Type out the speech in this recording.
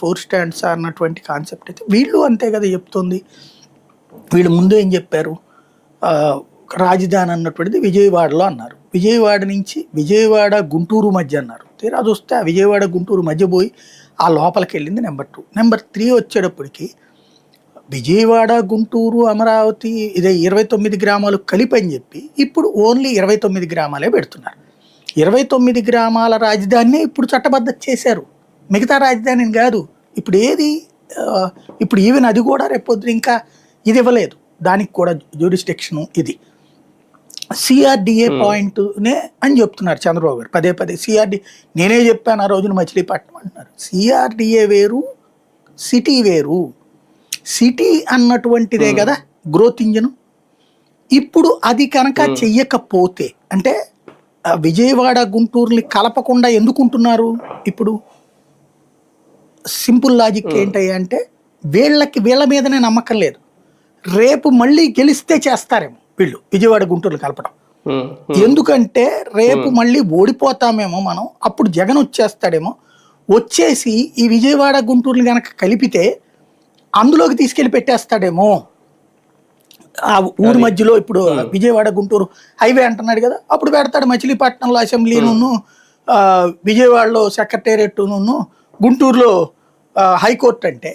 Four stands అన్నటువంటి concept అయితే వీళ్ళు అంతే కదా చెప్తుంది. వీళ్ళు ముందు ఏం చెప్పారు, రాజధాని అన్నటువంటిది విజయవాడలో అన్నారు. విజయవాడ నుంచి విజయవాడ గుంటూరు మధ్య అన్నారు. తీరా చూస్తే ఆ విజయవాడ గుంటూరు మధ్య పోయి ఆ లోపలికి వెళ్ళింది నెంబర్ 2. నెంబర్ 3 వచ్చేటప్పటికి విజయవాడ గుంటూరు అమరావతి ఇదే 29 గ్రామాలు కలిపి అని చెప్పి ఇప్పుడు ఓన్లీ 29 గ్రామాలే పెడుతున్నారు. 29 గ్రామాల రాజధానినే ఇప్పుడు చట్టబద్ధత చేశారు, మిగతా రాజధానిని కాదు. ఇప్పుడు ఏది ఇప్పుడు ఈవెన్ అది కూడా రేపొద్దు ఇంకా ఇది ఇవ్వలేదు, దానికి కూడా జ్యూరిస్డిక్షన్ ఇది సిఆర్డిఏ పాయింట్నే అని చెప్తున్నారు చంద్రబాబు గారు పదే పదే. నేనే చెప్పాను ఆ రోజున మచిలీపట్నం అంటున్నారు. సిఆర్డిఏ వేరు, సిటీ వేరు. సిటీ అన్నటువంటిదే కదా గ్రోత్ ఇంజన్. ఇప్పుడు అది కనుక చెయ్యకపోతే అంటే విజయవాడ గుంటూరుని కలపకుండా ఎందుకుంటున్నారు? ఇప్పుడు సింపుల్ లాజిక్ ఏంటయ్యా అంటే వీళ్ళ మీదనే నమ్మకం లేదు. రేపు మళ్ళీ గెలిస్తే చేస్తారేమో వీళ్ళు విజయవాడ గుంటూరులు కలపడం. ఎందుకంటే రేపు మళ్ళీ ఓడిపోతామేమో మనం, అప్పుడు జగన్ వచ్చేస్తాడేమో, వచ్చేసి ఈ విజయవాడ గుంటూరులు కనుక కలిపితే అందులోకి తీసుకెళ్లి పెట్టేస్తాడేమో. ఆ ఊరి మధ్యలో ఇప్పుడు విజయవాడ గుంటూరు హైవే అంటున్నాడు కదా, అప్పుడు పెడతాడు మచిలీపట్నంలో అసెంబ్లీను, విజయవాడలో సెక్రటేరియట్, గుంటూరులో హైకోర్టు అంటే.